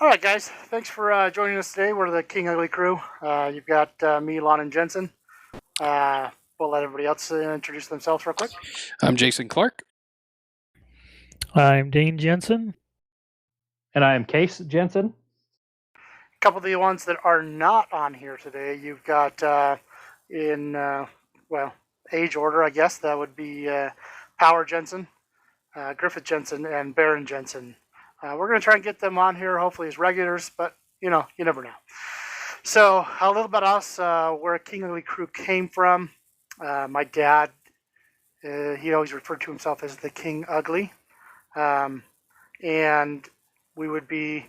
All right, guys. Thanks for joining us today. We're the King Ugly crew. You've got me, Lonnon, and Jensen. We'll let everybody else introduce themselves real quick. I'm Jason Clark. I'm Dane Jensen. And I am Case Jensen. A couple of the ones that are not on here today, you've got age order, I guess. That would be Power Jensen, Griffith Jensen, and Baron Jensen. We're going to try and get them on here, hopefully as regulars, but you never know. So a little about us, where King Ugly crew came from. My dad, he always referred to himself as the King Ugly. And we would be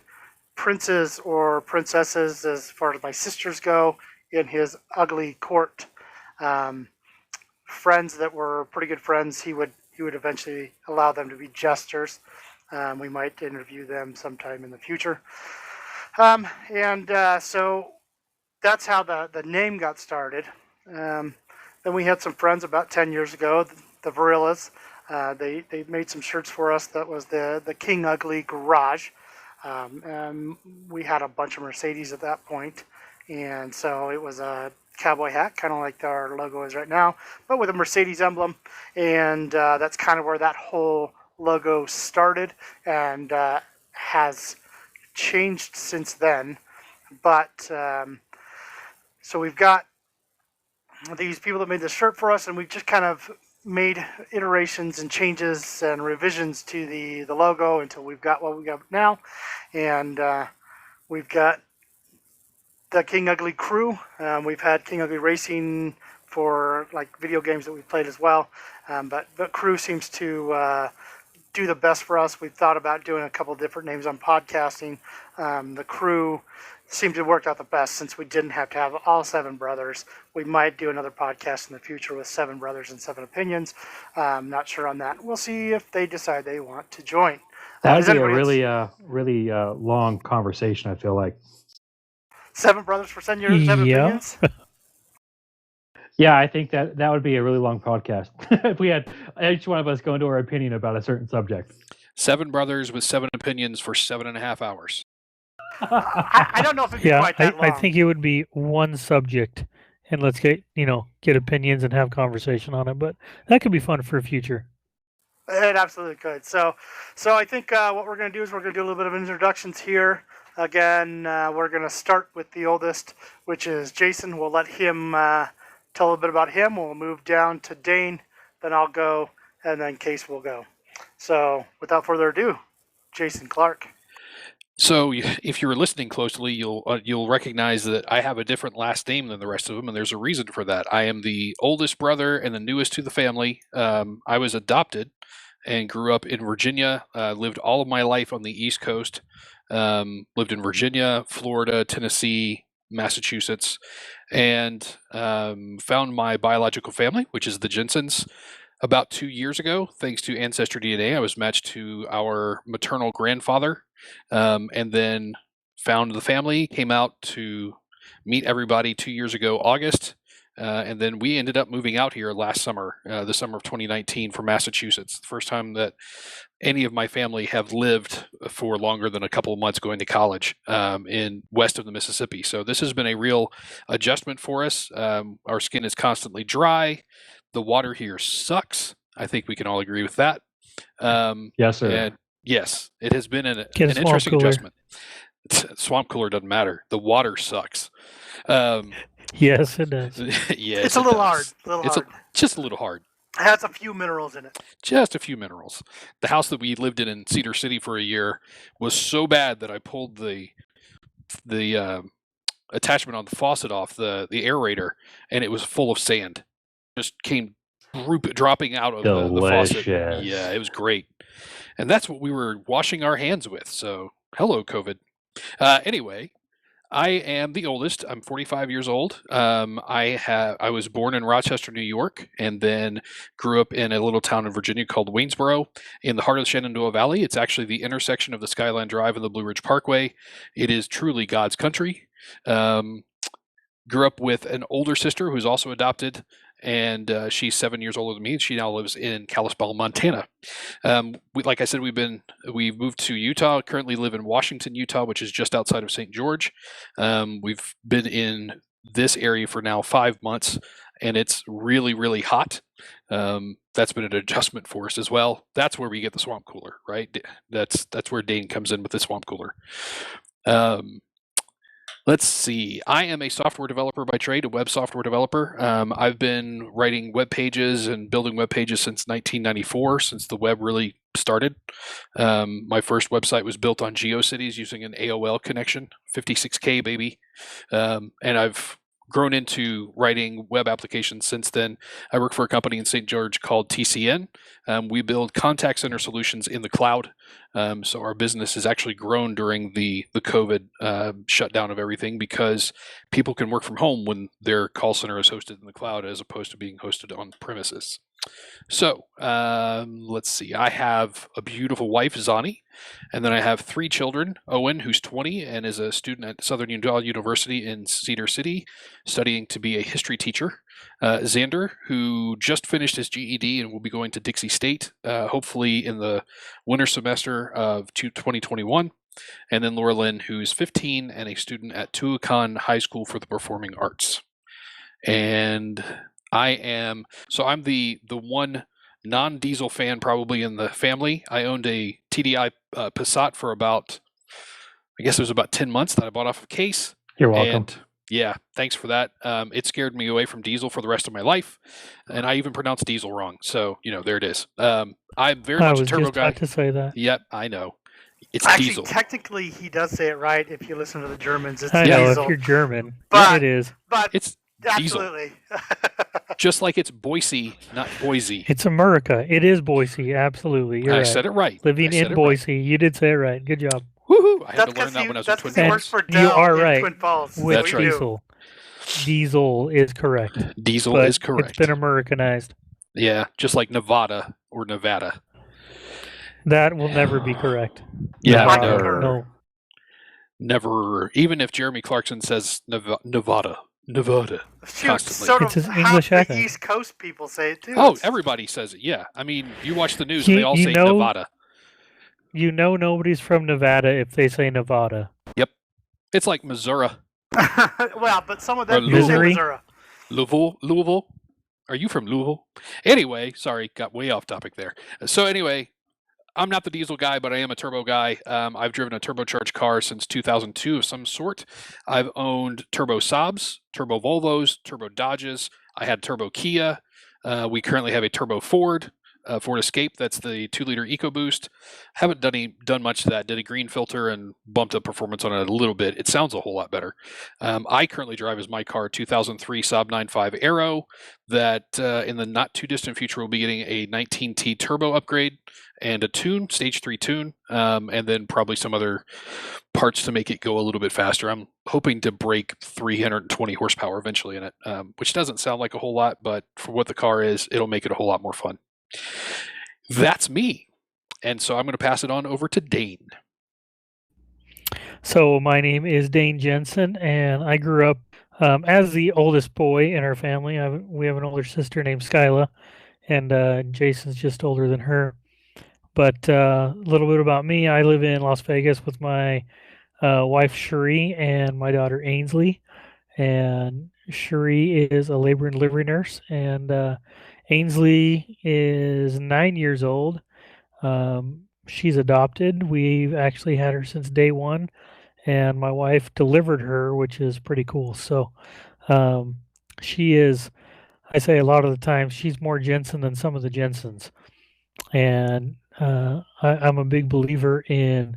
princes or princesses, as far as my sisters go, in his ugly court. Friends that were pretty good friends, he would eventually allow them to be jesters. We might interview them sometime in the future. So that's how the name got started. Then we had some friends about 10 years ago, the Varillas. They made some shirts for us that was the King Ugly Garage. And we had a bunch of Mercedes at that point. And so it was a cowboy hat, kind of like our logo is right now, but with a Mercedes emblem. And that's kind of where that whole logo started and has changed since then. But so we've got these people that made this shirt for us, and we've just kind of made iterations and changes and revisions to the logo until we've got what we got now. And we've got the King Ugly crew. We've had King Ugly Racing for like video games that we've played as well. But the crew seems to do the best for us. We've thought about doing a couple different names on podcasting. The crew seemed to work out the best since we didn't have to have all 7 brothers. We might do another podcast in the future with 7 brothers and 7 opinions. Not sure on that. We'll see if they decide they want to join. That would be a really long conversation, I feel like. 7 brothers for 7 years, 7 opinions? Yeah, I think that would be a really long podcast if we had each one of us go into our opinion about a certain subject. 7 brothers with 7 opinions for 7.5 hours. I don't know if it'd be quite that long. I think it would be one subject, and let's get opinions and have conversation on it. But that could be fun for a future. It absolutely could. So I think what we're going to do is we're going to do a little bit of introductions here. Again, we're going to start with the oldest, which is Jason. We'll let him tell a little bit about him. We'll move down to Dane, then I'll go, and then Case will go. So without further ado, Jason Clark. So if you were listening closely, you'll recognize that I have a different last name than the rest of them, and there's a reason for that. I am the oldest brother and the newest to the family. I was adopted and grew up in Virginia, lived all of my life on the East Coast, lived in Virginia, Florida, Tennessee, Massachusetts, and found my biological family, which is the Jensens, about 2 years ago. Thanks to Ancestry DNA, I was matched to our maternal grandfather, and then found the family, came out to meet everybody 2 years ago, August, and then we ended up moving out here last summer, the summer of 2019, from Massachusetts. The first time that any of my family have lived for longer than a couple of months going to college in west of the Mississippi. So this has been a real adjustment for us. Our skin is constantly dry. The water here sucks. I think we can all agree with that. Yes, sir. And yes, it has been an interesting adjustment. Swamp cooler doesn't matter. The water sucks. Yes, it does. Yes, it's a little hard. Just a little hard. It has a few minerals in it. Just a few minerals. The house that we lived in Cedar City for a year was so bad that I pulled the attachment on the faucet off the aerator, and it was full of sand. Just came dropping out of the faucet. Yeah, it was great. And that's what we were washing our hands with. So, hello, COVID. Anyway, I am the oldest. I'm 45 years old. I was born in Rochester, New York, and then grew up in a little town in Virginia called Waynesboro in the heart of the Shenandoah Valley. It's actually the intersection of the Skyline Drive and the Blue Ridge Parkway. It is truly God's country. Grew up with an older sister who's also adopted, and she's 7 years older than me. She now lives in Kalispell, Montana. Like I said, we've moved to Utah. Currently live in Washington, Utah, which is just outside of St. George. We've been in this area for now 5 months, and it's really, really hot. That's been an adjustment for us as well. That's where we get the swamp cooler, right? That's where Dane comes in with the swamp cooler. Let's see. I am a software developer by trade, a web software developer. I've been writing web pages and building web pages since 1994, since the web really started. My first website was built on GeoCities using an AOL connection, 56K baby. And I've grown into writing web applications since then. I work for a company in St. George called TCN. We build contact center solutions in the cloud. So our business has actually grown during the COVID shutdown of everything, because people can work from home when their call center is hosted in the cloud as opposed to being hosted on premises. So let's see. I have a beautiful wife, Zani, and then I have 3 children. Owen, who's 20 and is a student at Southern Utah University in Cedar City, studying to be a history teacher. Xander, who just finished his GED and will be going to Dixie State, hopefully in the winter semester of 2021. And then Laura Lynn, who's 15 and a student at Tuacahn High School for the Performing Arts. And I'm the one non-diesel fan probably in the family. I owned a TDI Passat for about 10 months that I bought off of Case. You're welcome. And yeah, thanks for that. It scared me away from diesel for the rest of my life, and I even pronounced diesel wrong. So there it is. I'm very much a turbo guy. I was just about to say that. Yep, I know. It's Actually, diesel. technically, he does say it right. If you listen to the Germans, it's I know, diesel. if you're German, But- it is. But It's diesel. absolutely. Just like it's Boise, not Boise. It's America. It is Boise. Absolutely. You're I right. said it right. Living I said in it Boise. You did say it right. Good job. Right. Woohoo! I had That's to learn that when I was in Twin he And works Falls. for Dell you are in right. Twin Falls. With That's right. diesel. Diesel is correct. Diesel But is correct. It's been Americanized. Yeah, just like Nevada or Nevada. That will never be correct. Yeah, Nevada. No. Never. Even if Jeremy Clarkson says Nevada. Shoot, Constantly. sort of It's his half English the accent. East Coast people say it too. Oh, It's- everybody says it. Yeah, I mean, you watch the news You- and they all you say know- Nevada. You know nobody's from Nevada if they say Nevada. It's like Missouri, well, but some of them Or do say Missouri. Missouri. Louisville. Are you from Louisville? Anyway, sorry, got way off topic there. So anyway, I'm not the diesel guy, but I am a turbo guy. I've driven a turbocharged car since 2002 of some sort. I've owned turbo Saabs, turbo Volvos, turbo Dodges. I had turbo Kia. We currently have a turbo Ford Escape. That's the 2-liter EcoBoost. Haven't done much to that. Did a green filter and bumped up performance on it a little bit. It sounds a whole lot better. I currently drive as my car 2003 Saab 9.5 Aero that in the not too distant future will be getting a 19T turbo upgrade and a tune, stage 3 tune, and then probably some other parts to make it go a little bit faster. I'm hoping to break 320 horsepower eventually in it, which doesn't sound like a whole lot, but for what the car is, it'll make it a whole lot more fun. That's me. And so I'm going to pass it on over to Dane. So my name is Dane Jensen, and I grew up as the oldest boy in our family. We have an older sister named Skyla, and Jason's just older than her. But a little bit about me. I live in Las Vegas with my wife, Cherie, and my daughter, Ainsley. And Cherie is a labor and delivery nurse, and Ainsley is 9 years old. She's adopted. We've actually had her since day one, and my wife delivered her, which is pretty cool. So she is, I say a lot of the time, she's more Jensen than some of the Jensens. And I'm a big believer in,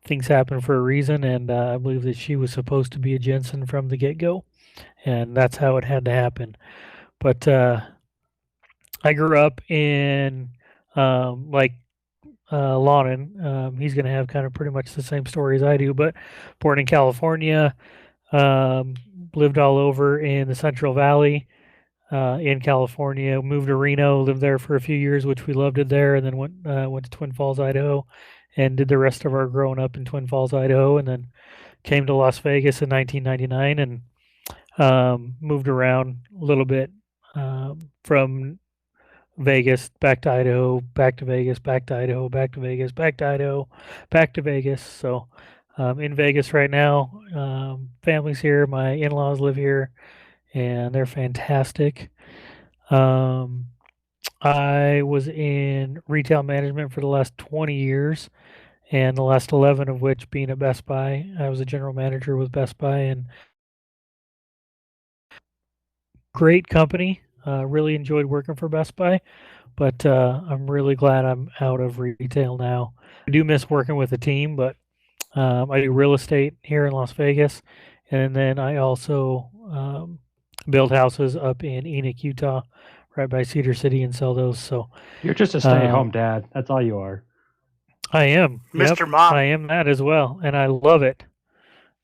things happen for a reason, and I believe that she was supposed to be a Jensen from the get-go, and that's how it had to happen. But I grew up in Lonnon. He's going to have kind of pretty much the same story as I do, but born in California, lived all over in the Central Valley in California, moved to Reno, lived there for a few years, which we loved it there, and then went to Twin Falls, Idaho, and did the rest of our growing up in Twin Falls, Idaho, and then came to Las Vegas in 1999 and moved around a little bit from Vegas back to Idaho, back to Vegas, back to Idaho, back to Vegas, back to Idaho, back to Vegas. So in Vegas right now. Family's here. My in-laws live here, and they're fantastic. Um, I was in retail management for the last 20 years, and the last 11 of which being at Best Buy. I was a general manager with Best Buy, and great company. Really enjoyed working for Best Buy, but I'm really glad I'm out of retail now. I do miss working with a team, but I do real estate here in Las Vegas, and then I also build houses up in Enoch, Utah, right by Cedar City, and sell those. So You're just a stay-at-home dad. That's all you are. I am. Yep, Mr. Mom. I am that as well, and I love it.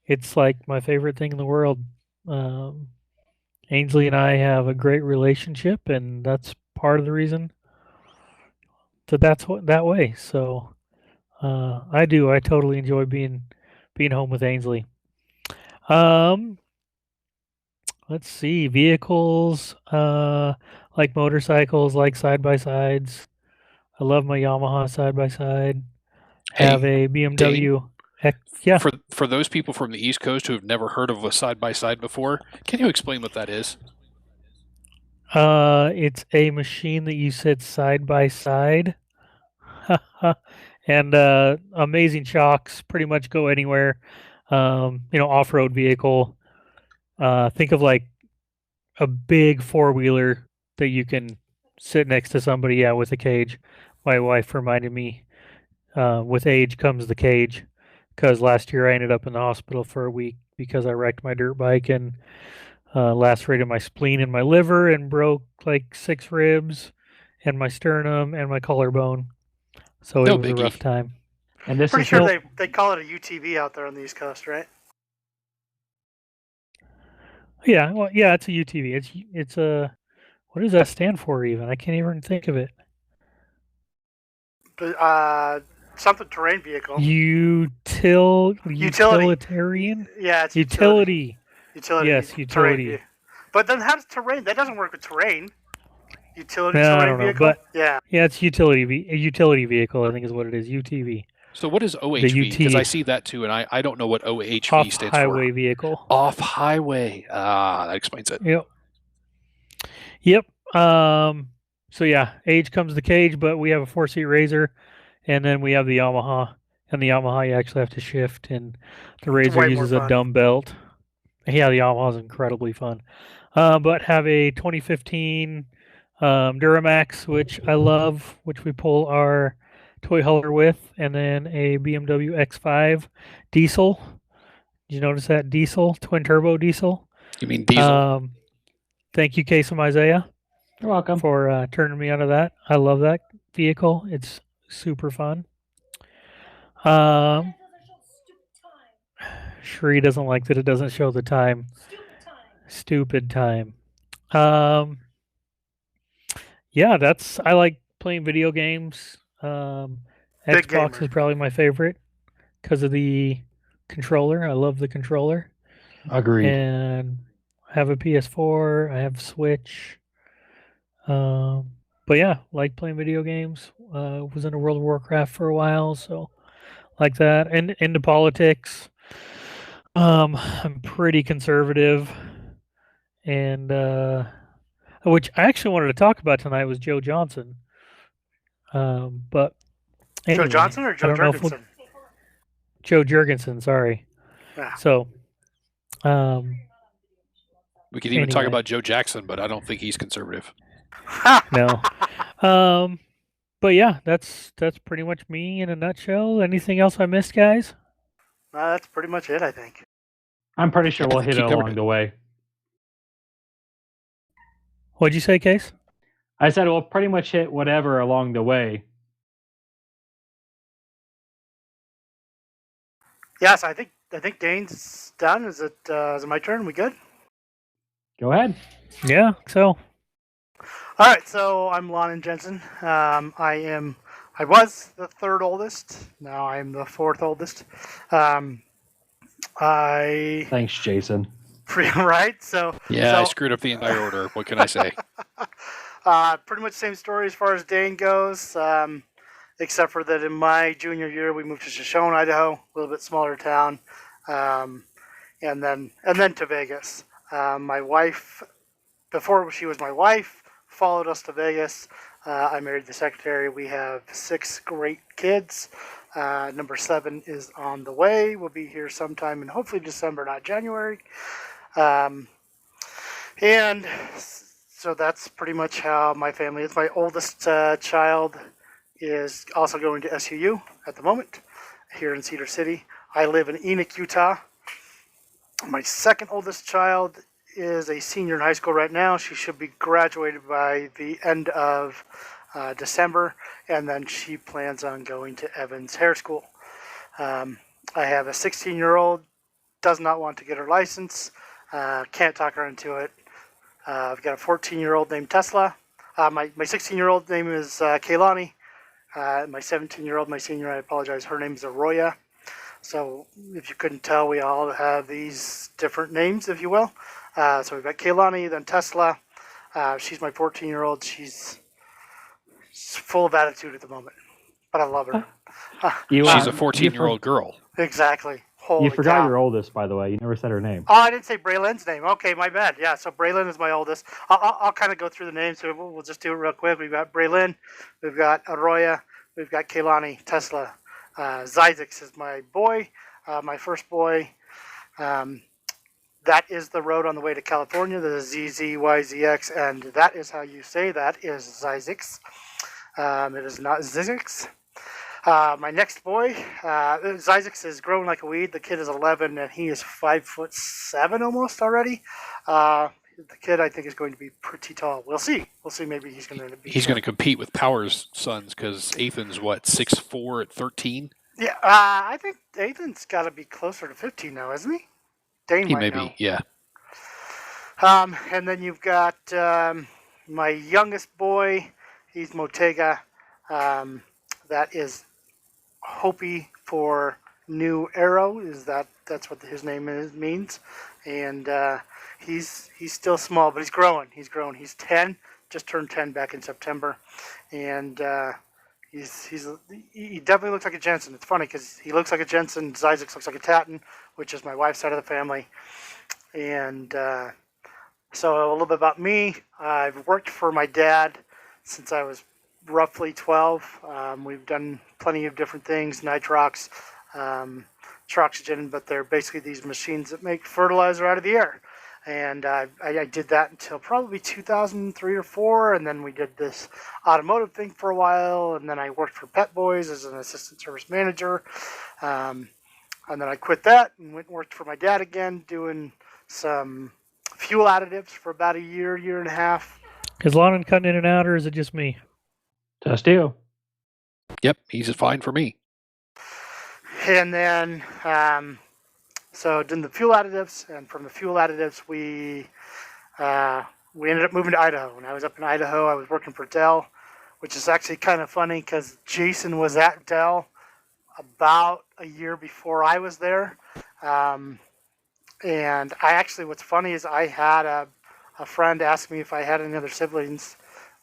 It's like my favorite thing in the world. Um, Ainsley and I have a great relationship, and that's part of the reason that's that way. So I do. I totally enjoy being home with Ainsley. Um, let's see. Vehicles, like motorcycles, like side by sides. I love my Yamaha side by side. Have Hey, a Dane, BMW. Yeah. for those people from the East Coast who have never heard of a side by side before, can you explain what that is? It's a machine that you sit side by side. And amazing shocks, pretty much go anywhere. Off-road vehicle. Think of like a big four-wheeler that you can sit next to somebody, yeah, with a cage. My wife reminded me, with age comes the cage, because last year I ended up in the hospital for a week because I wrecked my dirt bike and lacerated my spleen and my liver and broke like 6 ribs and my sternum and my collarbone. So it No was a rough biggie. time. And this Pretty is sure Nope. they call it a UTV out there on the East Coast, right? Yeah, well, yeah, it's a UTV. It's a what does that stand for even? I can't even think of it. But something terrain vehicle. Utility. Utilitarian? Yeah, it's Utility. utility. Yes, Terrain utility. vehicle. But then how does terrain? That doesn't work with terrain. Utility No, I terrain don't know, vehicle. but Yeah. yeah, it's a utility vehicle, I think is what it is. UTV. So what is The OHV? Because I UT, see that too, and I don't know what OHV off stands for. highway vehicle. Off highway. Ah, that explains it. Yep. Yep. So yeah, age comes the cage, but we have a 4-seat Razor, and then we have the Yamaha. And the Yamaha you actually have to shift, and the It's Razor way more uses a fun. dumb belt. Yeah, the Yamaha is incredibly fun. But have a 2015 Duramax, which I love, which we pull our toy hauler with, and then a BMW X5 diesel. Did you notice that diesel, twin turbo diesel? You mean diesel? Thank you, Case Isaiah, You're welcome. for turning me onto that. I love that vehicle. It's super fun. Shree doesn't like that it doesn't show the time. Stupid time. Yeah, I like playing video games. Big Xbox gamer. is probably my favorite because of the controller. I love the controller. Agreed. And I have a PS4. I have Switch. But yeah, like playing video games. Was into World of Warcraft for a while, so like that. And into politics. I'm pretty conservative, and which I actually wanted to talk about tonight was Joe Johnson. But anyway, Joe Johnson or I Joe don't know if Jurgensen? Joe Jurgensen. Sorry. Yeah. So, We could even talk anyway. about Joe Jackson, but I don't think he's conservative. no. But yeah, that's pretty much me in a nutshell. Anything else I missed, guys? That's pretty much it, I think. I'm pretty sure I we'll think hit he it covered along it. the way. What'd you say, Case? I said we'll pretty much hit whatever along the way. Yes, I think Dane's done. Is it my turn? We good? Go ahead. Yeah. So. All right. So I'm Lonnon Jensen. I was the third oldest. Now I'm the fourth oldest. I Thanks, Jason. Right? So Yeah, I screwed up the entire order. What can I say? pretty much same story as far as Dane goes, except for that in my junior year we moved to Shoshone, Idaho, a little bit smaller town, and then to Vegas. My wife, before she was my wife, followed us to Vegas. I married the secretary. We have 6 great kids. Number 7 is on the way. We'll be here sometime in hopefully December, not January. And so that's pretty much how my family is. My oldest child is also going to SUU at the moment here in Cedar City. I live in Enoch, Utah. My second oldest child is a senior in high school right now. She should be graduated by the end of December, and then she plans on going to Evans Hair School. I have a 16-year-old, does not want to get her license, can't talk her into it. I've got a 14-year-old named Tesla. My 16-year-old name is Kaylani. My 17-year-old, my senior, I apologize, her name is Arroya. So if you couldn't tell, we all have these different names, if you will. So we've got Kaylani, then Tesla. She's my 14-year-old. She's full of attitude at the moment, but I love her. She's a 14-year-old girl. Exactly. Holy You forgot cow. your oldest, by the way. You never said her name. Oh, I didn't say Braylon's name. Okay, my bad. Yeah, so Braylon is my oldest. I'll kind of go through the names, so we'll just do it real quick. We've got Braylon, we've got Arroya, we've got Kaylani, Tesla. Zyzix is my boy, my first boy. That is the road on the way to California, the ZZYZX, and that is how you say that is Zyzix. It is not Zizix. My next boy, Zyzix is growing like a weed. The kid is 11 and he is 5'7" almost already. The kid I think is going to be pretty tall. We'll see. Maybe he's going to be. He's going to compete with Power's sons because Ethan's what 6'4" at 13. Yeah, I think Ethan's got to be closer to 15 now, isn't he? Dane He might may know. be, yeah. And then you've got my youngest boy. He's Motega. That is Hopi for new arrow. That's what his name means, and he's still small, but he's growing. He's 10, just turned 10 back in September, and he definitely looks like a Jensen. It's funny because he looks like a Jensen. Zyzix looks like a Tatton, which is my wife's side of the family, and so a little bit about me. I've worked for my dad since I was roughly 12. We've done plenty of different things, nitrox, troxygen, but they're basically these machines that make fertilizer out of the air. And I did that until probably 2003 or 4, and then we did this automotive thing for a while, and then I worked for Pet Boys as an assistant service manager. And then I quit that and went and worked for my dad again, doing some fuel additives for about a year and a half. Is Lonnon cutting in and out, or is it just me? Just you. Yep, he's fine for me. And then, so doing the fuel additives, and from the fuel additives, we ended up moving to Idaho. When I was up in Idaho, I was working for Dell, which is actually kind of funny because Jason was at Dell about a year before I was there. And what's funny is I had a friend ask me if I had any other siblings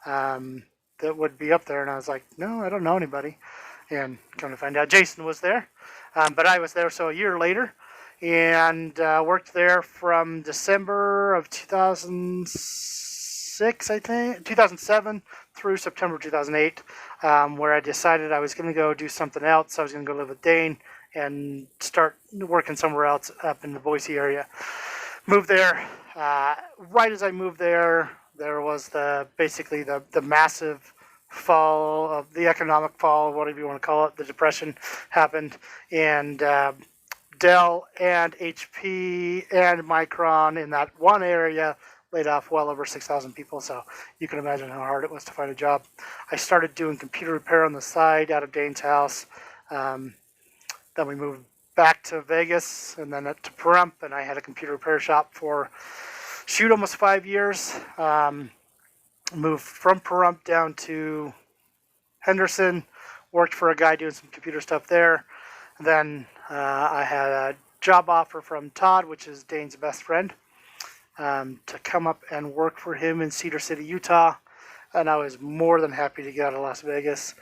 that would be up there, and I was like, no, I don't know anybody. And come to find out, Jason was there, but I was there, so a year later, and worked there from December of 2006, I think, 2007 through September 2008, where I decided I was going to go do something else. I was going to go live with Dane and start working somewhere else up in the Boise area. Moved there. Right as I moved there, there was basically the massive fall of the economic fall, whatever you want to call it, the depression happened, and Dell and HP and Micron in that one area laid off well over 6,000 people, so you can imagine how hard it was to find a job. I started doing computer repair on the side out of Dane's house. Then we moved back to Vegas and then to Pahrump, and I had a computer repair shop for almost 5 years. Moved from Pahrump down to Henderson, worked for a guy doing some computer stuff there. Then I had a job offer from Todd, which is Dane's best friend, to come up and work for him in Cedar City, Utah. And I was more than happy to get out of Las Vegas.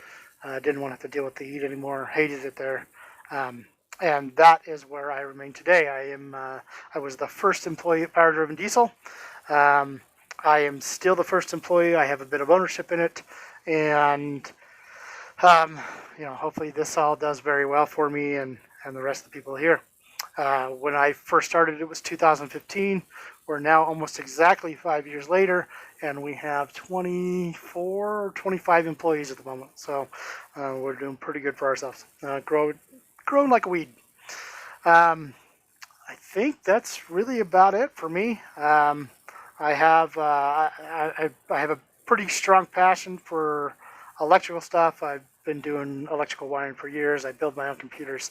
Didn't want to have to deal with the heat anymore. Hated it there. And that is where I remain today. I was the first employee at Power Driven Diesel. I am still the first employee. I have a bit of ownership in it, and hopefully this all does very well for me and the rest of the people here. When I first started, it was 2015. We're now almost exactly 5 years later, and we have 24 or 25 employees at the moment. So we're doing pretty good for ourselves. Growing like a weed. I think that's really about it for me. I have a pretty strong passion for electrical stuff. I've been doing electrical wiring for years. I build my own computers.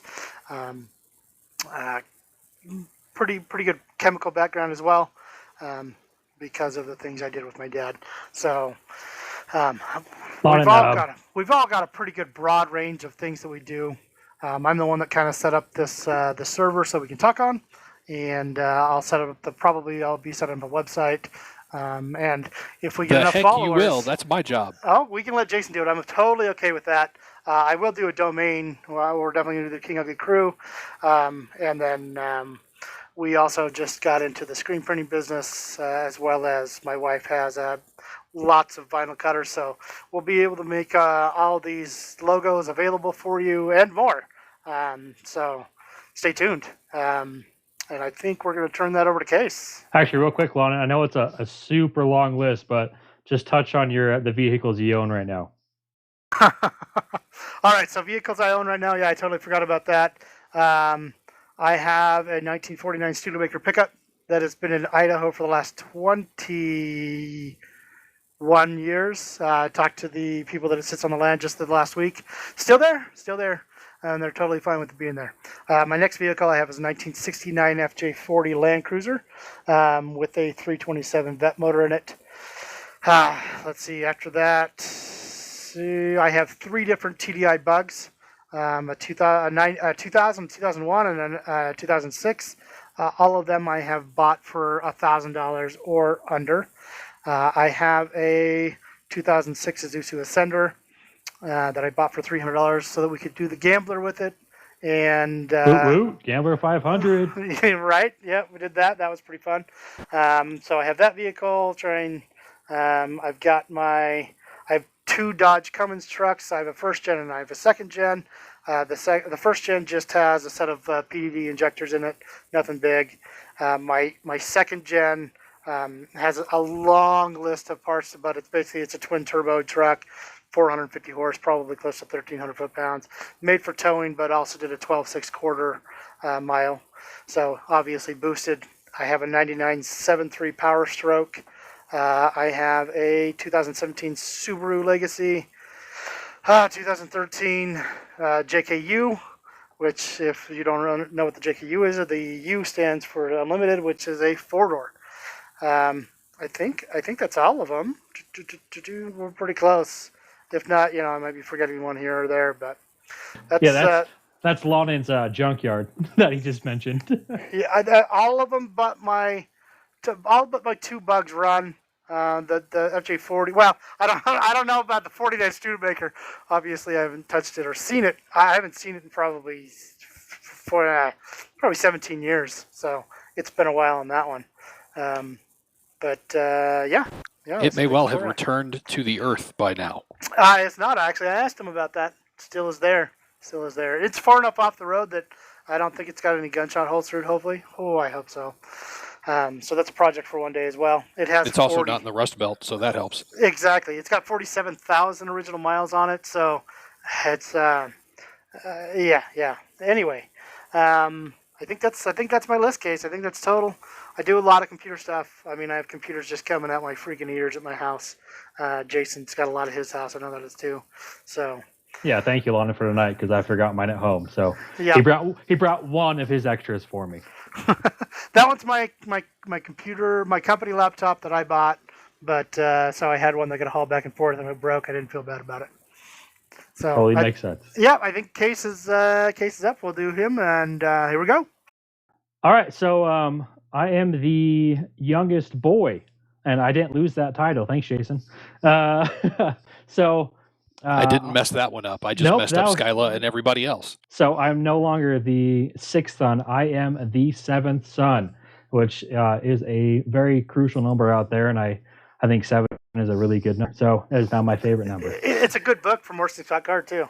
Pretty good chemical background as well, because of the things I did with my dad. So we've all got a pretty good broad range of things that we do. I'm the one that kind of set up this the server so we can talk on, and I'll set up I'll be setting up a website. And if we get enough followers, you will. That's my job. Oh, we can let Jason do it. I'm totally okay with that. I will do a domain. Well, we're definitely going to do the King Ugly Crew, and then we also just got into the screen printing business, as well as my wife has lots of vinyl cutters, so we'll be able to make all these logos available for you and more. So stay tuned. And I think we're going to turn that over to Case. Actually, real quick, Lonnon, I know it's a super long list, but just touch on the vehicles you own right now. All right, so vehicles I own right now. Yeah, I totally forgot about that. I have a 1949 Studebaker pickup that has been in Idaho for the last 21 years. I talked to the people that it sits on the land just the last week. Still there, and they're totally fine with it being there. My next vehicle I have is a 1969 FJ40 Land Cruiser with a 327 vet motor in it. Let's see, after that, I have 3 different TDI bugs. A 2000, 2001, and then 2006. All of them I have bought for $1,000 or under. I have a 2006 Isuzu Ascender that I bought for $300 so that we could do the Gambler with it. And Gambler 500. Right? Yeah, we did that. That was pretty fun. So I have that vehicle. I've got I have 2 Dodge Cummins trucks. I have a first gen and I have a second gen. The first gen just has a set of PDD injectors in it, nothing big. My second gen has a long list of parts, but it's a twin turbo truck, 450 horse, probably close to 1,300 foot-pounds, made for towing, but also did a 12.6 quarter mile. So obviously boosted. I have a 99 7.3 Power Stroke. I have a 2017 Subaru Legacy, 2013 JKU, which, if you don't know what the JKU is, the U stands for Unlimited, which is a 4-door. I think that's all of them. We're pretty close. If not, I might be forgetting one here or there, but that's Lonnon's junkyard that he just mentioned. Yeah, all of them, but all but my 2 bugs run. The FJ40. Well, I don't know about the 49 Studebaker. Obviously, I haven't touched it or seen it. I haven't seen it in probably 17 years. So it's been a while on that one. Yeah. It may well have returned to the earth by now. It's not, actually. I asked him about that. Still is there. It's far enough off the road that I don't think it's got any gunshot holes through it. Hopefully. Oh, I hope so. So that's a project for one day as well. It's also not in the Rust Belt, so that helps. Exactly. It's got 47,000 original miles on it, so it's yeah. Anyway, I think that's my list, Case. I think that's total. I do a lot of computer stuff. I mean, I have computers just coming out my freaking ears at my house. Jason's got a lot at his house. I know that is too. So. Yeah, thank you, Lonnon, for tonight, because I forgot mine at home. So yeah. He brought one of his extras for me. That one's my computer, my company laptop that I bought, but so I had one that could haul back and forth, and it broke. I didn't feel bad about it. So totally makes sense. Yeah, I think Case is up. We'll do him, and here we go. All right, so I am the youngest boy, and I didn't lose that title. Thanks, Jason. So I didn't mess that one up. I just nope, messed that up was- Skyla and everybody else. So I'm no longer the sixth son. I am the seventh son, which is a very crucial number out there, and I think 7 is a really good number. So that is now my favorite number. It's a good book from Morrissey Scott Card too.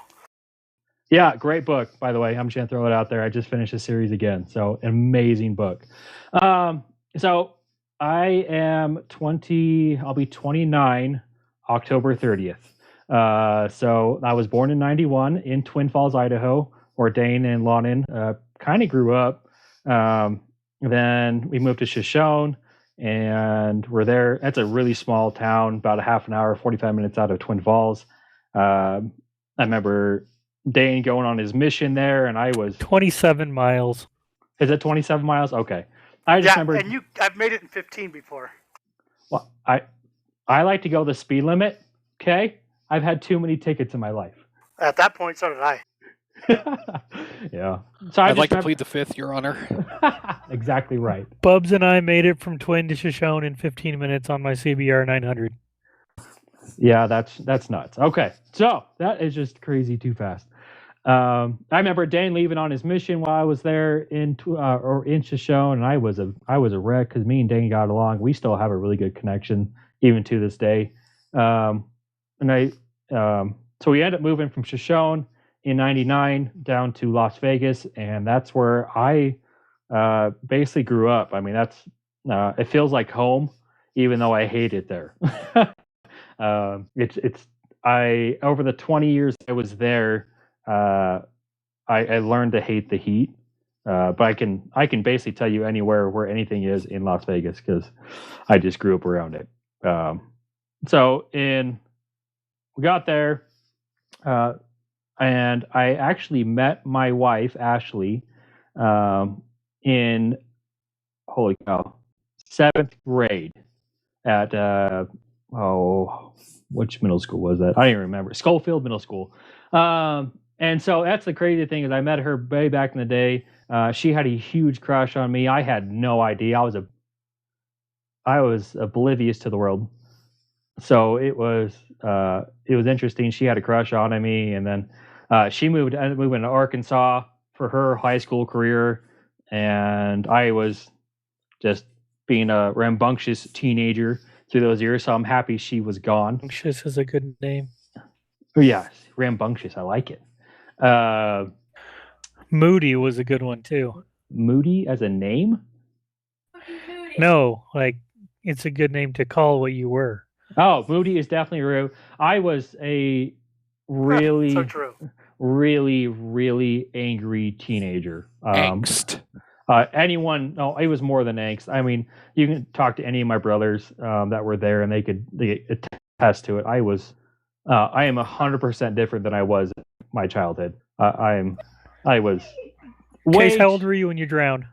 Yeah, great book, by the way. I'm just going to throw it out there. I just finished the series again. So, amazing book. So, I am 20, I'll be 29 October 30th. So, I was born in 91 in Twin Falls, Idaho, where Dane and Lonnon kind of grew up. Then we moved to Shoshone, and we're there. That's a really small town, about a half an hour, 45 minutes out of Twin Falls. I remember Dane going on his mission there, and I was 27 miles. Is it 27 miles? Okay, I just remember. And I've made it in 15 before. Well, I like to go the speed limit. Okay, I've had too many tickets in my life. At that point, so did I. Yeah. So I'd like to plead the fifth, Your Honor. Exactly right. Bubs and I made it from Twin to Shoshone in 15 minutes on my CBR 900. Yeah, that's nuts. Okay, so that is just crazy too fast. I remember Dane leaving on his mission while I was there in Shoshone, and I was a wreck because me and Dane got along. We still have a really good connection even to this day. So we ended up moving from Shoshone in '99 down to Las Vegas, and that's where I basically grew up. I mean, that's it feels like home, even though I hate it there. Over the 20 years I was there, I learned to hate the heat. But I can basically tell you anywhere where anything is in Las Vegas because I just grew up around it. We got there, and I actually met my wife Ashley in holy cow 7th grade at which middle school was that? I don't even remember. Schofield Middle School. And so that's the crazy thing is I met her way back in the day. She had a huge crush on me. I had no idea. I was oblivious to the world. So it was interesting. She had a crush on me, and then she ended up moving to Arkansas for her high school career, and I was just being a rambunctious teenager through those years. So I'm happy she was gone. Rambunctious is a good name. Oh, yeah, rambunctious. I like it. Moody was a good one too. Moody as a name? No, like it's a good name to call what you were. Oh, Moody is definitely real. I was a really, so true. really, really angry teenager. Angst. It was more than angst. I mean, you can talk to any of my brothers that were there, and they attest to it. I am 100% different than I was in my childhood. I was. Case, how old were you when you drowned?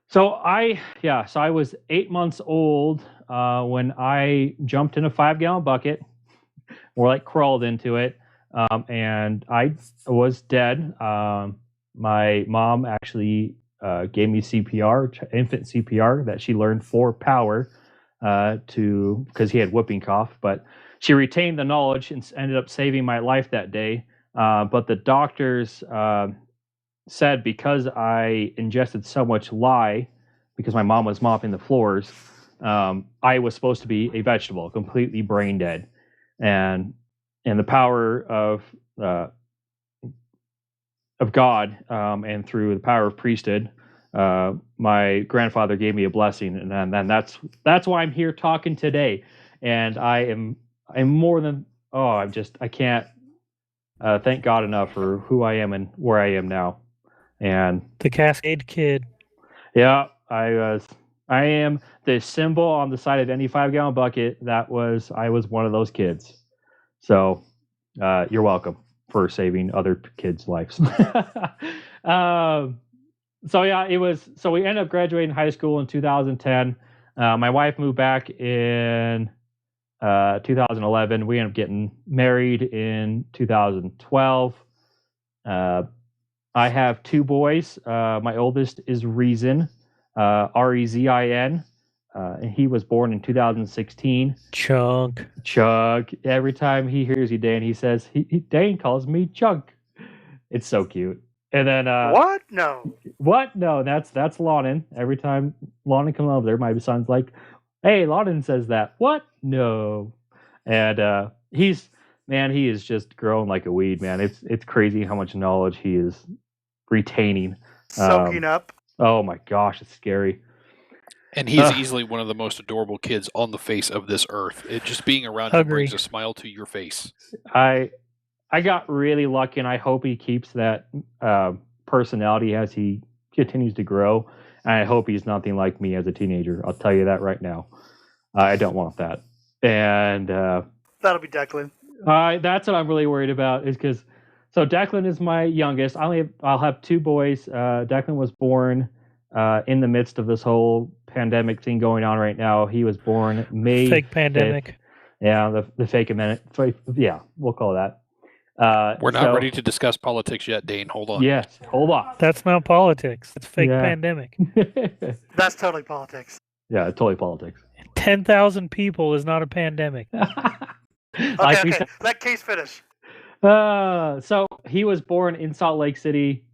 So I was 8 months old when I jumped in a 5-gallon bucket, or like crawled into it, and I was dead. My mom actually gave me CPR, infant CPR, that she learned for Power, because he had whooping cough, but she retained the knowledge and ended up saving my life that day. But the doctors said because I ingested so much lye, because my mom was mopping the floors, I was supposed to be a vegetable, completely brain dead. And the power of God, and through the power of priesthood, my grandfather gave me a blessing, and then that's why I'm here talking today. And I'm more than I can't thank God enough for who I am and where I am now. And the Cascade Kid. Yeah, I am the symbol on the side of any 5-gallon bucket. I was one of those kids. So you're welcome for saving other kids' lives. So we ended up graduating high school in 2010. My wife moved back in 2011. We ended up getting married in 2012. I have 2 boys. My oldest is Reason. Rezin. And he was born in 2016. Chunk. Every time he hears you, Dane, he says, Dane calls me Chunk. It's so cute. And then What? No. what? No, that's Lonnon. Every time Lonnon comes over there, my son's like, "Hey, Lonnon says that." What? No. And he is just growing like a weed, man. It's crazy how much knowledge he is retaining. Soaking up. Oh my gosh, it's scary. And he's easily one of the most adorable kids on the face of this earth. Just being around him brings a smile to your face. I got really lucky, and I hope he keeps that personality as he continues to grow. And I hope he's nothing like me as a teenager. I'll tell you that right now. I don't want that. And that'll be Declan. That's what I'm really worried about. Is because Declan is my youngest. I'll have two boys. Declan was born in the midst of this whole pandemic thing going on right now. He was born May fake pandemic. 5th. Yeah, the fake amendment. Yeah, we'll call that. We're not ready to discuss politics yet, Dane. Hold on. Yes, hold on. That's not politics. It's fake pandemic. That's totally politics. Yeah, totally politics. 10,000 people is not a pandemic. Okay. Let Case finish. So he was born in Salt Lake City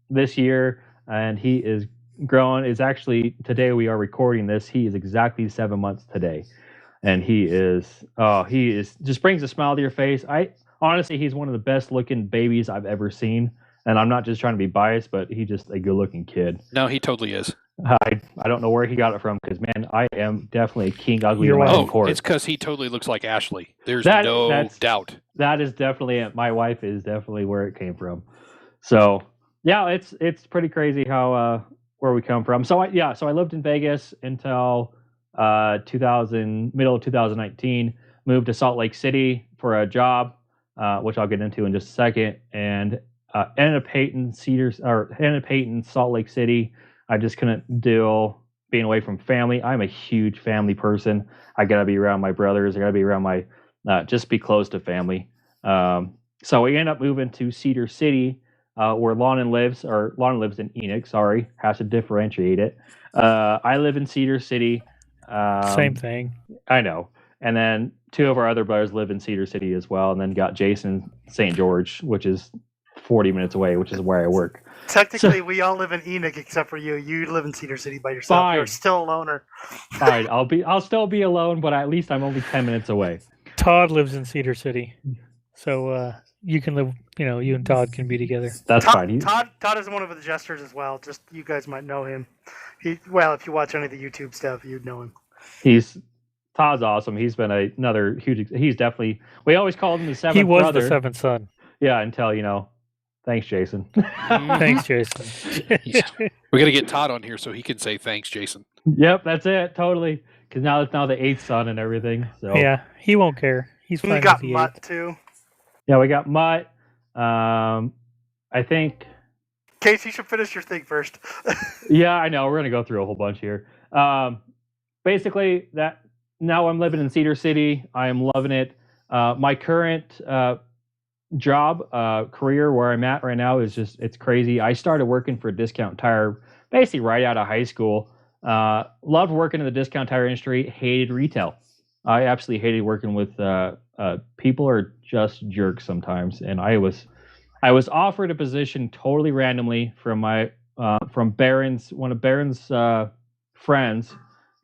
this year, and he is growing. Is actually today we are recording this. He is exactly 7 months today, and he is just brings a smile to your face. Honestly, he's one of the best looking babies I've ever seen. And I'm not just trying to be biased, but he's just a good looking kid. No, he totally is. I don't know where he got it from because, man, I am definitely king ugly in my own court. It's because he totally looks like Ashley. There's no doubt. That is definitely it. My wife is definitely where it came from. So, yeah, it's pretty crazy how where we come from. So I lived in Vegas until middle of 2019. Moved to Salt Lake City for a job, which I'll get into in just a second, and ended up hating Salt Lake City. I just couldn't deal being away from family. I'm a huge family person. I gotta be around my brothers. I gotta be around my just be close to family. So we ended up moving to Cedar City, where Lonnon lives, or Lonnon lives in Enoch. Sorry, has to differentiate it. I live in Cedar City. Same thing. I know. And then two of our other brothers live in Cedar City as well. And then got Jason St. George, which is 40 minutes away, which is where I work. Technically, we all live in Enoch except for you. You live in Cedar City by yourself. Fine. You're still a loner. Fine. I'll still be alone, but at least I'm only 10 minutes away. Todd lives in Cedar City. So you can live, you and Todd can be together. That's fine. Todd is one of the jesters as well. Just you guys might know him. If you watch any of the YouTube stuff, you'd know him. Todd's awesome. He's been another huge. He's definitely. We always called him the seventh. He was brother. the seventh son. Yeah, until thanks, Jason. Thanks, Jason. Yeah. We got to get Todd on here so he can say thanks, Jason. Yep, that's it. Totally. Because now it's the eighth son and everything. So yeah, he won't care. He's fine. We got with the Mutt eighth. too. Yeah, we got Mutt. I think. Case, you should finish your thing first. Yeah, I know. We're gonna go through a whole bunch here. Basically, that now I'm living in Cedar City. I am loving it. My current job, career where I'm at right now is it's crazy. I started working for Discount Tire basically right out of high school. Loved working in the discount tire industry. Hated retail. I absolutely hated working with people are just jerks sometimes. And I was offered a position totally randomly from from Barron's, one of Barron's friends.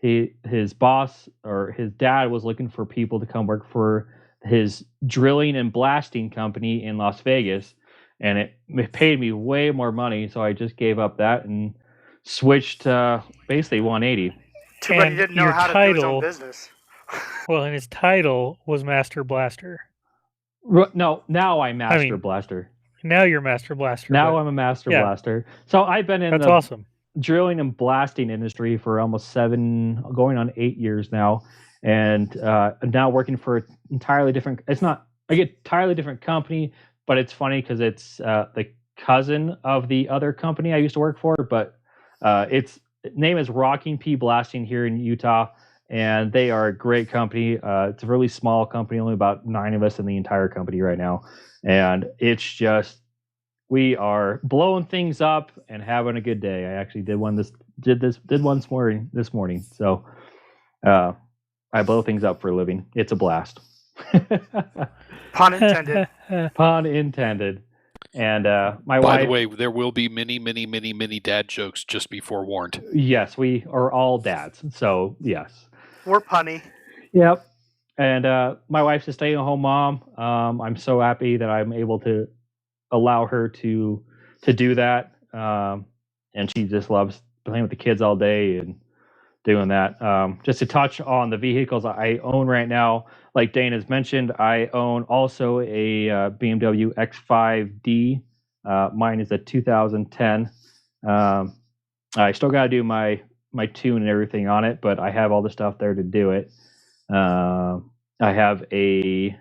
His boss or his dad was looking for people to come work for his drilling and blasting company in Las Vegas, and it paid me way more money, so I just gave up that and switched basically 180. Too bad he didn't know how to do his own business. Well, and his title was Master Blaster. No, now I'm Master Blaster. Now you're Master Blaster. Now I'm a Master Blaster. So I've been in That's awesome. Drilling and blasting industry for almost 7, going on 8 years now, and I'm now working for an entirely different. Entirely different company, but it's funny because it's the cousin of the other company I used to work for, but its name is Rocking P Blasting here in Utah, and they are a great company. It's a really small company, only about 9 of us in the entire company right now, and it's just we are blowing things up and having a good day. I actually did one this morning. So I blow things up for a living. It's a blast. Pun intended. Pun intended. And my By wife. the way, there will be many dad jokes. Just be forewarned. Yes, we are all dads. So yes, We're punny. yep. And my wife's a stay-at-home mom. I'm so happy that I'm able to allow her to do that. And she just loves playing with the kids all day and doing that. Just to touch on the vehicles I own right now, like Dane has mentioned, I own also a BMW X5D. Mine is a 2010. I still got to do my tune and everything on it, but I have all the stuff there to do it. I have a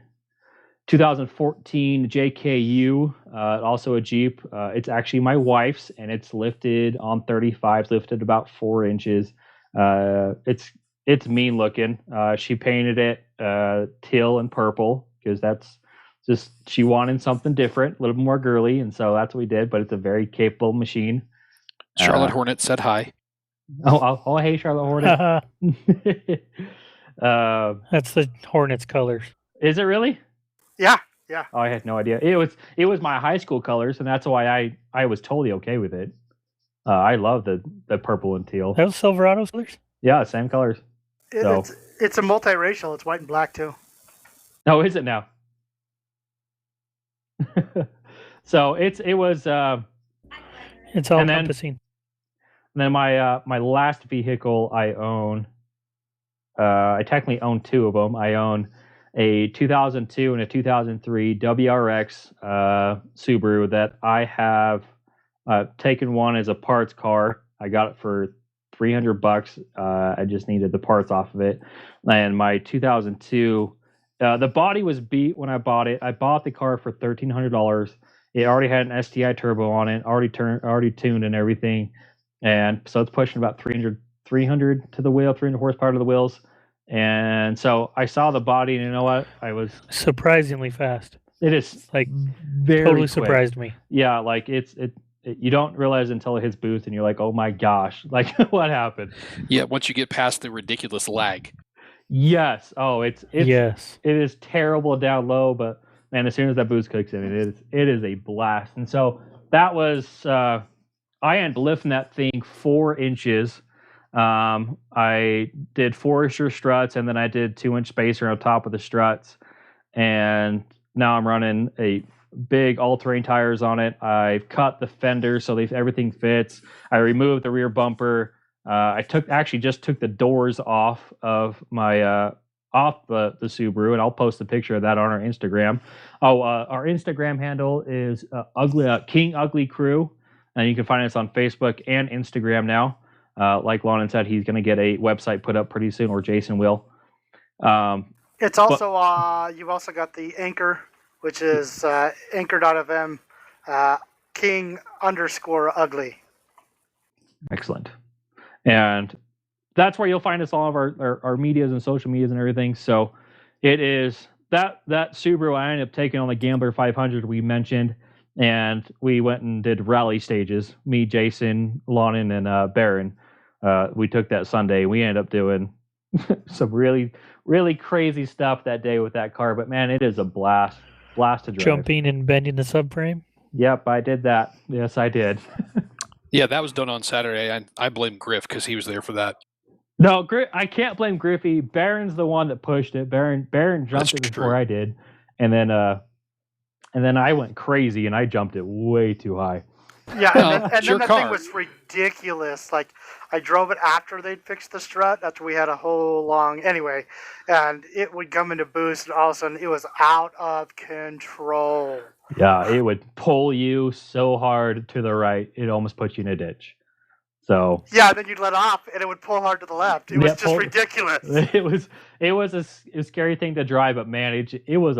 2014 JKU, also a Jeep. It's actually my wife's, and it's lifted on 35s, lifted about 4 inches. It's mean looking. She painted it teal and purple because that's just she wanted something different, a little bit more girly, and so that's what we did. But it's a very capable machine. Charlotte Hornet said hi. Oh, hey, Charlotte Hornet. That's the Hornets colors. Is it really? Yeah. Oh, I had no idea. It was my high school colors, and that's why I was totally okay with it. I love the purple and teal. Those Silverado's colors? Yeah, same colors. It's a multiracial. It's white and black too. Oh, is it now? So it was. It's all and then- encompassing. And then my last vehicle I own. I technically own 2 of them. I own a 2002 and a 2003 WRX Subaru that I have taken one as a parts car. I got it for $300. I just needed the parts off of it. And my 2002, the body was beat when I bought it. I bought the car for $1,300. It already had an STI turbo on it, already tuned and everything. And so it's pushing about 300 to the wheel, 300 horsepower to the wheels. And so I saw the body, and you know what? I was surprisingly fast. It is Like very totally quick. surprised me. Yeah, like it you don't realize until it hits boost, and you're like, oh my gosh, like what happened? Yeah, once you get past the ridiculous lag. Yes. Oh, it's Yes. it is terrible down low, but man, as soon as that boost kicks in, it is a blast. And so that was I ended up lifting that thing 4 inches. I did Forester struts, and then I did 2-inch spacer on top of the struts, and now I'm running a big all-terrain tires on it. I've cut the fender so everything fits. I removed the rear bumper. I just took the doors off of my off the Subaru, and I'll post a picture of that on our Instagram. Our Instagram handle is King Ugly Crew, and you can find us on Facebook and Instagram now. Like Lonnon said, he's going to get a website put up pretty soon, or Jason will. It's also you've also got the Anchor, which is Anchor.fm King_Ugly. Excellent. And that's where you'll find us all of our medias and social medias and everything. So it is that Subaru I ended up taking on the Gambler 500 we mentioned, and we went and did rally stages. Me, Jason, Lonnon, and Baron. We took that Sunday. We ended up doing some really, really crazy stuff that day with that car. But man, it is a blast to drive. Jumping and bending the subframe. Yep, I did that. Yes, I did. Yeah, that was done on Saturday. I blame Griff because he was there for that. No, I can't blame Griffey. Baron's the one that pushed it. Baron jumped That's it true. before I did, and then I went crazy and I jumped it way too high. Yeah, Well, and it's your then the car. thing was ridiculous. Like, I drove it after they'd fixed the strut, after we had a whole long... Anyway, and it would come into boost, and all of a sudden, it was out of control. Yeah, it would pull you so hard to the right, it almost puts you in a ditch. So Yeah, then you'd let off, and it would pull hard to the left. It was Yeah, just ridiculous. it was a scary thing to drive, but man, that was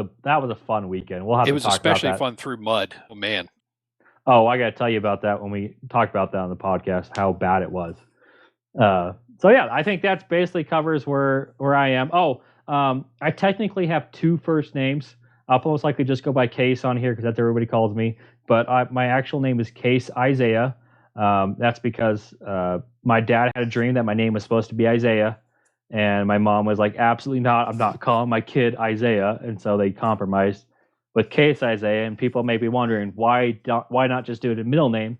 a fun weekend. We'll have It to was talk especially about that. fun through mud. Oh, man. Oh, I got to tell you about that when we talk about that on the podcast, how bad it was. So yeah, I think that's basically covers where I am. I technically have 2 first names. I'll most likely just go by Case on here because that's what everybody calls me. But my actual name is Case Isaiah. That's because my dad had a dream that my name was supposed to be Isaiah, and my mom was like, "Absolutely not! I'm not calling my kid Isaiah." And so they compromised with Case Isaiah. And people may be wondering why not just do it in middle name?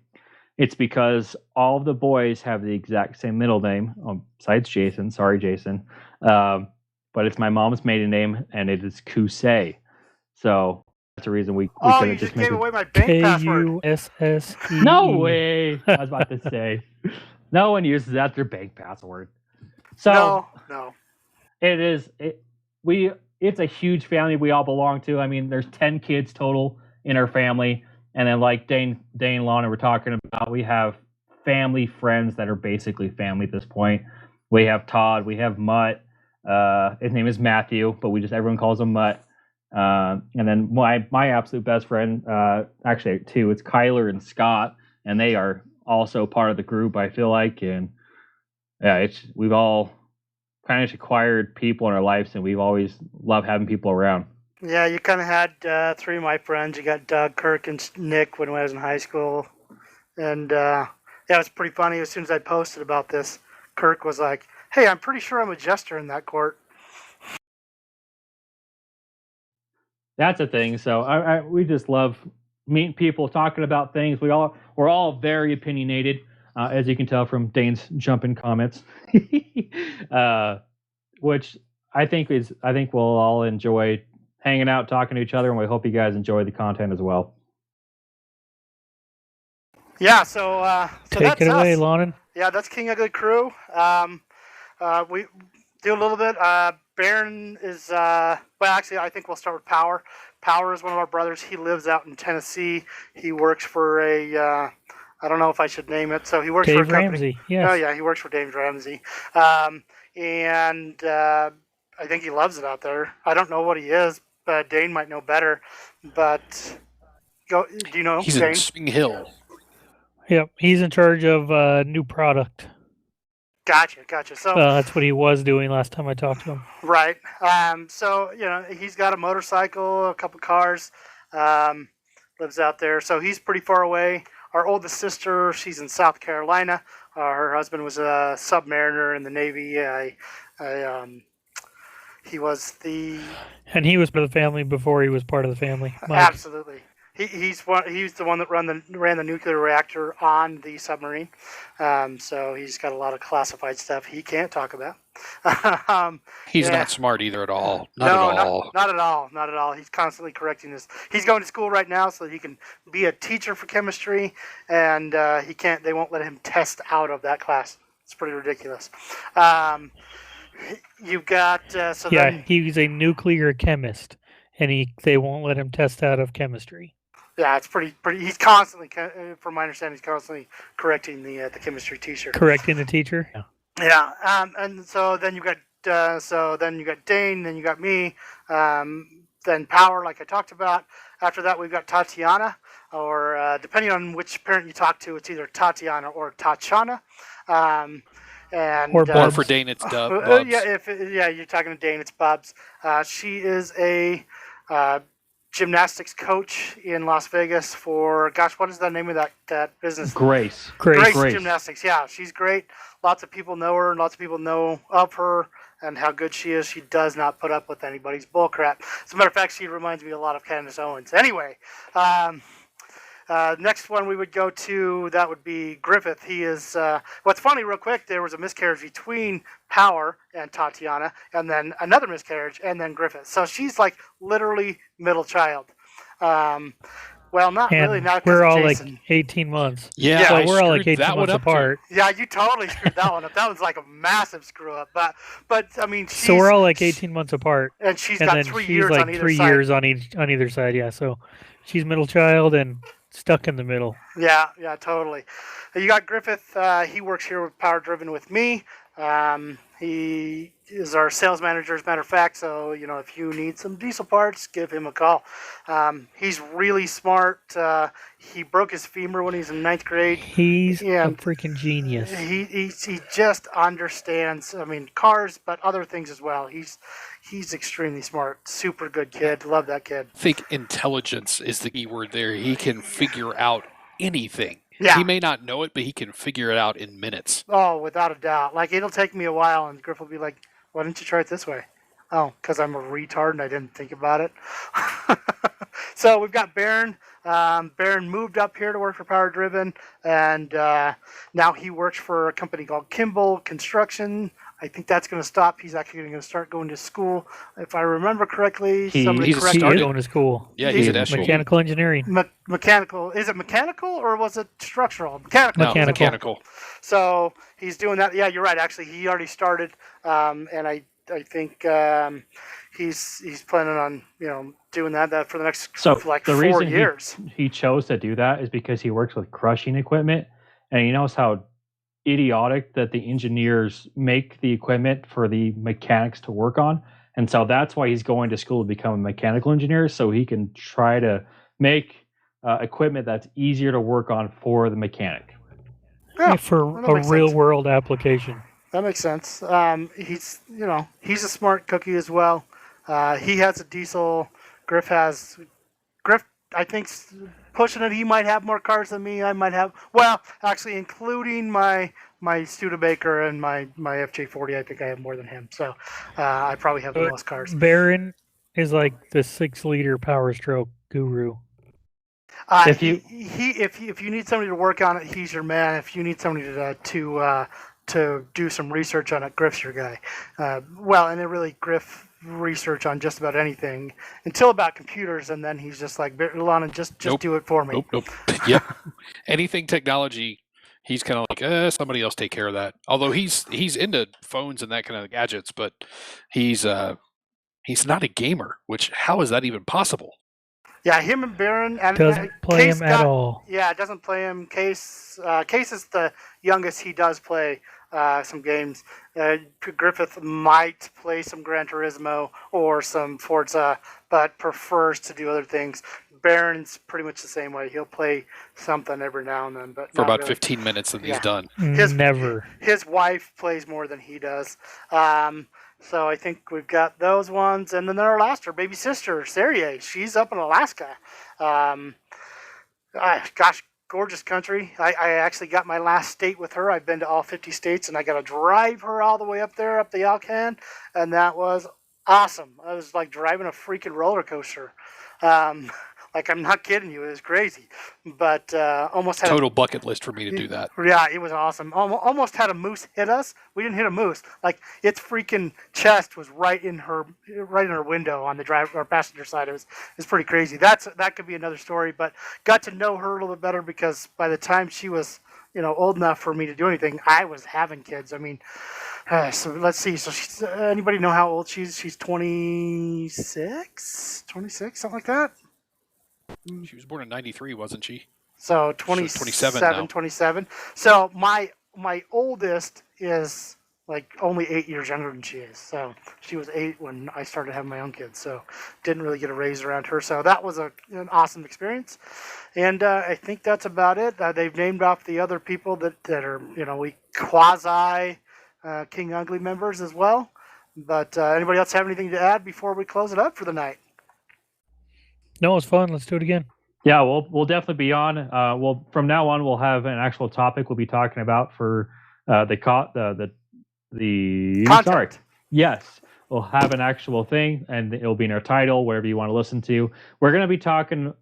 It's because all of the boys have the exact same middle name, besides Jason. Sorry, Jason. But it's my mom's maiden name, and it is Kusei. So that's the reason we Oh, couldn't you just make gave it. away my bank password. Kusse. No way! I was about to say, no one uses that their bank password. So No. it is. It's a huge family we all belong to. I mean, there's 10 kids total in our family, and then like Dane, Lonnon were talking about, we have family friends that are basically family at this point. We have Todd, we have Mutt. His name is Matthew, but everyone calls him Mutt. And then my absolute best friend, actually two, it's Kyler and Scott, and they are also part of the group, I feel like. And yeah, we've all kind of acquired people in our lives, and we've always loved having people around. Yeah, you kind of had three of my friends. You got Doug, Kirk, and Nick when I was in high school. And yeah, it was pretty funny. As soon as I posted about this, Kirk was like, "Hey, I'm pretty sure I'm a jester in that court." That's a thing. So we just love meeting people, talking about things. We're all very opinionated, as you can tell from Dane's jumping comments, which I think we'll all enjoy hanging out, talking to each other, and we hope you guys enjoy the content as well. Yeah, so Take that's it away, us. Lonnon. Yeah, that's King Ugly Crew. We do a little bit. Baron is, well, actually, I think we'll start with Power. Power is one of our brothers. He lives out in Tennessee. He works for I don't know if I should name it. So he works for a Dave company. Ramsey. Yes. Oh, yeah, he works for Dave Ramsey. And I think he loves it out there. I don't know what he is, but Dane might know better. But do you know He's Dane? in Spring Hill. Yep. He's in charge of new product. Gotcha. So that's what he was doing last time I talked to him. right. So he's got a motorcycle, a couple cars. Lives out there, so he's pretty far away. Our oldest sister, she's in South Carolina. Her husband was a submariner in the Navy. He was the. And he was part of the family before he was part of the family. Mike. Absolutely. He's the one that ran the nuclear reactor on the submarine. So he's got a lot of classified stuff he can't talk about. He's not smart either at all. Not at all. He's constantly correcting this. He's going to school right now so that he can be a teacher for chemistry, and they won't let him test out of that class. It's pretty ridiculous. You've got he's a nuclear chemist, and they won't let him test out of chemistry. Yeah, it's pretty. He's constantly, from my understanding, he's constantly correcting the chemistry teacher. Correcting the teacher. Yeah. And so then you got Dane, then you got me, then Power, like I talked about. After that, we've got Tatiana, or depending on which parent you talk to, it's either Tatiana or Tachana. Or for Dane, it's Bubs. You're talking to Dane, it's Bubs. She is a gymnastics coach in Las Vegas for, what is the name of that business? Grace Gymnastics. Yeah, she's great. Lots of people know her, and lots of people know of her and how good she is. She does not put up with anybody's bullcrap. As a matter of fact, she reminds me a lot of Candace Owens. Anyway, next one we would go to, that would be Griffith. He is, what's funny real quick, there was a miscarriage between Power and Tatiana, and then another miscarriage, and then Griffith. So she's like literally middle child. Well, not and really. Not we're all Jason. like 18 months. Yeah, so we're all like 18 months apart. Yeah, you totally screwed that one up. That was like a massive screw up. But I mean, so we're all like 18 months apart, and she's got 3 years like on either 3 side. years on either side. Yeah, so she's middle child and stuck in the middle. Yeah, totally. You got Griffith. He works here with Power Driven with me. He is our sales manager, as a matter of fact. So, if you need some diesel parts, give him a call. He's really smart. He broke his femur when he was in ninth grade. He's a And freaking genius. he just understands, cars, but other things as well. He's extremely smart. Super good kid. Love that kid. I think intelligence is the key word there. He can figure out anything. Yeah. He may not know it, but he can figure it out in minutes. Oh, without a doubt. Like, it'll take me a while, and Griff will be like, why didn't you try it this way? Oh, because I'm a retard and I didn't think about it. So we've got Baron. Baron moved up here to work for Power Driven, and now he works for a company called Kimball Construction. I think that's going to stop. He's actually going to start going to school, if I remember correctly. He's going to school. Yeah, he's at school. Mechanical engineering. Mechanical. Is it mechanical or was it structural? Mechanical. No, mechanical. So he's doing that. Yeah, you're right. Actually, he already started, and I think he's planning on doing that for the next So the 4 reason years. He chose to do that is because he works with crushing equipment, and he knows how idiotic that the engineers make the equipment for the mechanics to work on. And so that's why he's going to school to become a mechanical engineer, so he can try to make equipment that's easier to work on for the mechanic. Yeah, for a real world application. That makes sense. He's a smart cookie as well. He has a diesel. Griff, I think, pushing it. He might have more cars than me. I might have. Well, actually, including my Studebaker and my FJ40, I think I have more than him. So I probably have the most cars. Baron is like the 6-liter Power Stroke guru. If you need somebody to work on it, he's your man. If you need somebody to do some research on it, Griff's your guy. And it really Griff research on just about anything until about computers, and then he's just like, Lonnon, just do it for me. Nope. Yep. Anything technology, he's kind of like, somebody else take care of that. Although he's into phones and that kind of gadgets, but he's not a gamer. Which, how is that even possible? Yeah, him and Baron and doesn't play him at all. Yeah, it doesn't play him. Case is the youngest. He does play some games. Griffith might play some Gran Turismo or some Forza, but prefers to do other things. Baron's pretty much the same way. He'll play something every now and then, but for about really. 15 minutes, and he's done. Never. His wife plays more than he does. So I think we've got those ones, and then our last, our baby sister, Serie. She's up in Alaska. Gosh, gorgeous country. I actually got my last state with her. I've been to all 50 states, and I got to drive her all the way up there, up the Alcan, and that was awesome. I was like driving a freaking roller coaster. Like, I'm not kidding you. It was crazy. But almost had total bucket list for me to do that. Yeah, it was awesome. Almost had a moose hit us. We didn't hit a moose. Like, its freaking chest was right in her window on the driver or passenger side. It was pretty crazy. That could be another story. But got to know her a little bit better because by the time she was old enough for me to do anything, I was having kids. I mean, so let's see. So anybody know how old she's? She's 26, something like that. She was born in 93, wasn't she? So 27. So my oldest is like only 8 years younger than she is. So she was 8 when I started having my own kids. So didn't really get a raise around her. So that was an awesome experience. And I think that's about it. They've named off the other people that are, we quasi King Ugly members as well. But anybody else have anything to add before we close it up for the night? No, it was fun. Let's do it again. Yeah, we'll definitely be on. From now on, we'll have an actual topic we'll be talking about for the content. Sorry. Yes, we'll have an actual thing, and it'll be in our title, wherever you want to listen to. We're going to be talking.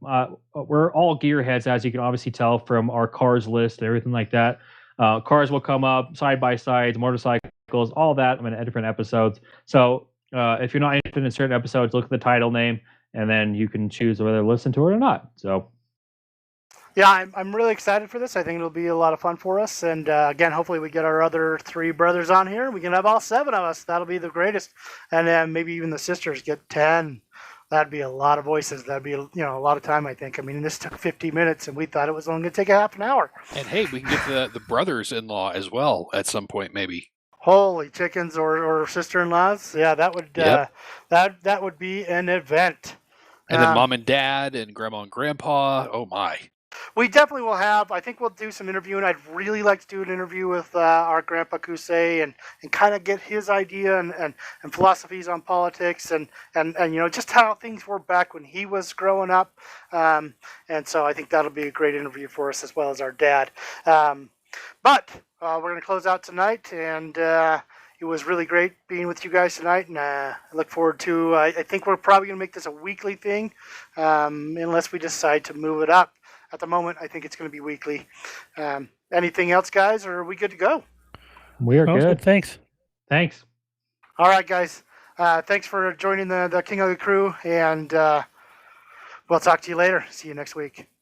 We're all gearheads, as you can obviously tell from our cars list, everything like that. Cars will come up, side by sides, motorcycles, all that. I'm in different episodes. So if you're not interested in certain episodes, look at the title name. And then you can choose whether to listen to it or not. So, yeah, I'm really excited for this. I think it'll be a lot of fun for us. And again, hopefully we get our other 3 brothers on here. We can have all 7 of us. That'll be the greatest. And then maybe even the sisters get 10. That'd be a lot of voices. That'd be a lot of time, I think. I mean, this took 50 minutes, and we thought it was only going to take a half an hour. And hey, we can get the brothers-in-law as well at some point, maybe. Holy chickens or sister-in-laws. Yeah, that would Yep. that would be an event. And then mom and dad and grandma and grandpa. Oh my. We definitely will have. I think we'll do some interviewing. I'd really like to do an interview with our grandpa Kusei and kind of get his idea and philosophies on politics and just how things were back when he was growing up. And so I think that'll be a great interview for us as well as our dad. But we're going to close out tonight, and it was really great being with you guys tonight. And I look forward to. I think we're probably going to make this a weekly thing, unless we decide to move it up. At the moment, I think it's going to be weekly. Anything else, guys, or are we good to go? We are good. Thanks. Thanks. All right, guys. Thanks for joining the King of the Crew, and we'll talk to you later. See you next week.